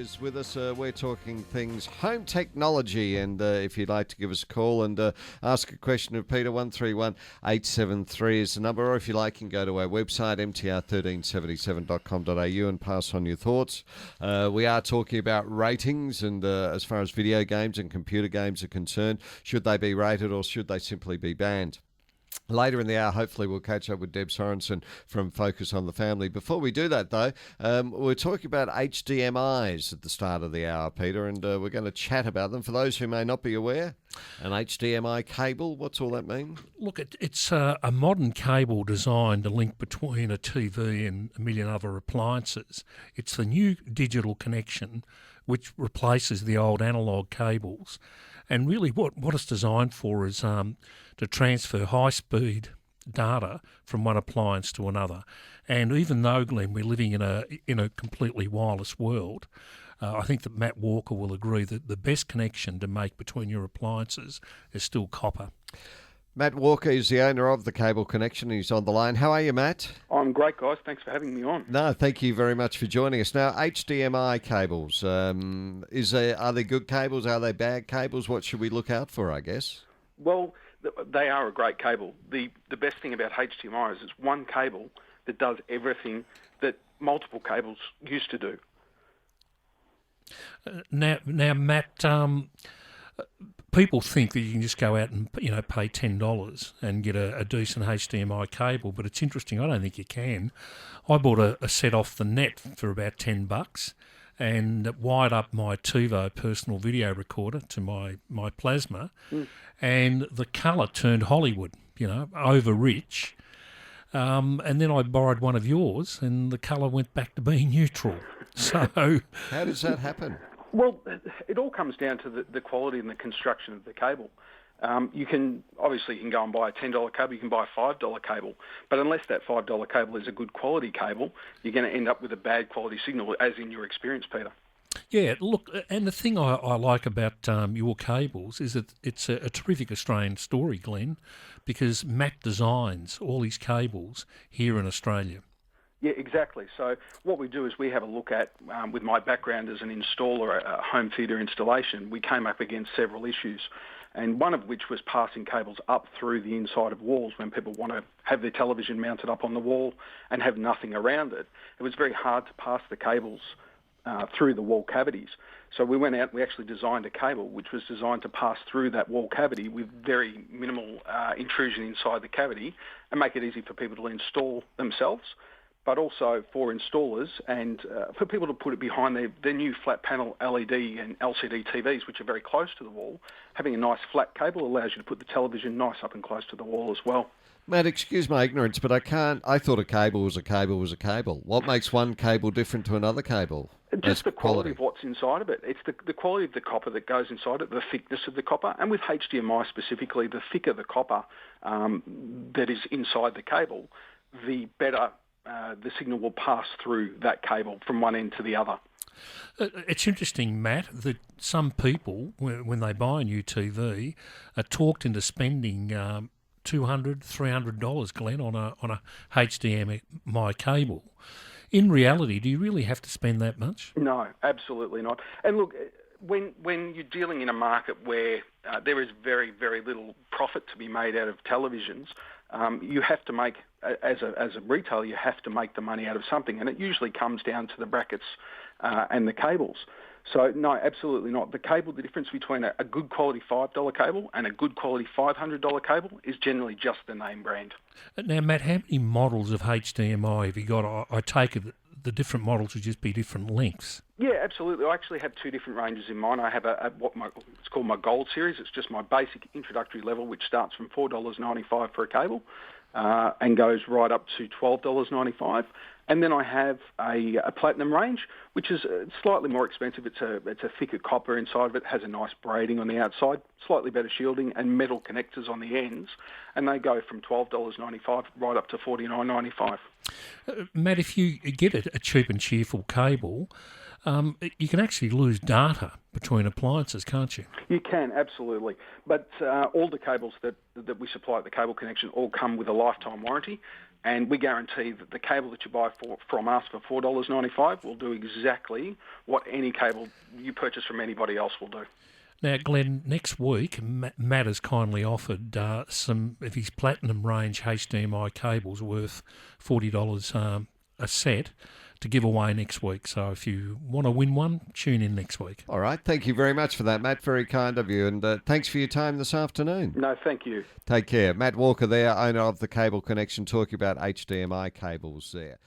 is with us. We're talking things home technology, and if you'd like to give us a call and ask a question of Peter, 131873 is the number, or if you like, you can go to our website, mtr1377.com.au, and pass on your thoughts. We are talking about ratings, and as far as video games and computer games are concerned, should they be rated or should they simply be banned? Later in the hour, hopefully, we'll catch up with Deb Sorensen from Focus on the Family. Before we do that, though, we're talking about HDMIs at the start of the hour, Peter, and we're going to chat about them. For those who may not be aware, an HDMI cable, what's all that mean? Look, it's a modern cable designed to link between a TV and a million other appliances. It's the new digital connection which replaces the old analogue cables. And really what it's designed for is to transfer high-speed data from one appliance to another. And even though, Glenn, we're living in a completely wireless world, I think that Matt Walker will agree that the best connection to make between your appliances is still copper. Matt Walker is the owner of the Cable Connection. He's on the line. How are you, Matt? I'm great, guys. Thanks for having me on. No, thank you very much for joining us. Now, HDMI cables, are they good cables? Are they bad cables? What should we look out for, I guess? Well, they are a great cable. The best thing about HDMI is it's one cable that does everything that multiple cables used to do. Now, Matt, people think that you can just go out and pay $10 and get a decent HDMI cable, but it's interesting. I don't think you can. I bought a set off the net for about $10 and wired up my TiVo personal video recorder to my plasma, and the colour turned Hollywood, over rich. And then I borrowed one of yours, and the colour went back to being neutral. So, how does that happen? Well, it all comes down to the quality and the construction of the cable. You can go and buy a $10 cable, you can buy a $5 cable, but unless that $5 cable is a good quality cable, you're going to end up with a bad quality signal, as in your experience, Peter. Yeah, look, and the thing I like about your cables is that it's a terrific Australian story, Glenn, because Matt designs all his cables here in Australia. Yeah, exactly. So what we do is we have a look at, with my background as an installer, a home theatre installation, we came up against several issues, and one of which was passing cables up through the inside of walls when people want to have their television mounted up on the wall and have nothing around it. It was very hard to pass the cables through the wall cavities. So we went out and we actually designed a cable which was designed to pass through that wall cavity with very minimal intrusion inside the cavity and make it easy for people to install themselves, but also for installers and for people to put it behind their new flat panel LED and LCD TVs, which are very close to the wall. Having a nice flat cable allows you to put the television nice up and close to the wall as well. Matt, excuse my ignorance, but I thought a cable was a cable was a cable. What makes one cable different to another cable? Just the quality of what's inside of it. It's the quality of the copper that goes inside it, the thickness of the copper, and with HDMI specifically, the thicker the copper that is inside the cable, the better the signal will pass through that cable from one end to the other. It's interesting, Matt, that some people, when they buy a new TV, are talked into spending $200, $300, Glenn, on a HDMI cable. In reality, do you really have to spend that much? No, absolutely not. And look, when you're dealing in a market where there is very, very little profit to be made out of televisions, you have to make, as a retailer, you have to make the money out of something, and it usually comes down to the brackets and the cables. So no, absolutely not. The difference between a good quality $5 cable and a good quality $500 cable is generally just the name brand. Now, Matt, how many models of HDMI have you got? I take it that the different models would just be different lengths. Yeah, absolutely. I actually have two different ranges in mine. I have it's called my Gold series. It's just my basic introductory level, which starts from $4.95 for a cable and goes right up to $12.95. And then I have a Platinum range, which is slightly more expensive. It's a thicker copper inside of it, has a nice braiding on the outside, slightly better shielding, and metal connectors on the ends. And they go from $12.95 right up to $49.95. Matt, if you get a cheap and cheerful cable, you can actually lose data between appliances, can't you? You can, absolutely. But all the cables that we supply at the Cable Connection all come with a lifetime warranty. And we guarantee that the cable that you buy from us for $4.95 will do exactly what any cable you purchase from anybody else will do. Now, Glenn, next week, Matt has kindly offered some of his Platinum range HDMI cables worth $40 a set to give away next week. So if you want to win one, tune in next week. All right. Thank you very much for that, Matt. Very kind of you. And thanks for your time this afternoon. No, thank you. Take care. Matt Walker there, owner of the Cable Connection, talking about HDMI cables there.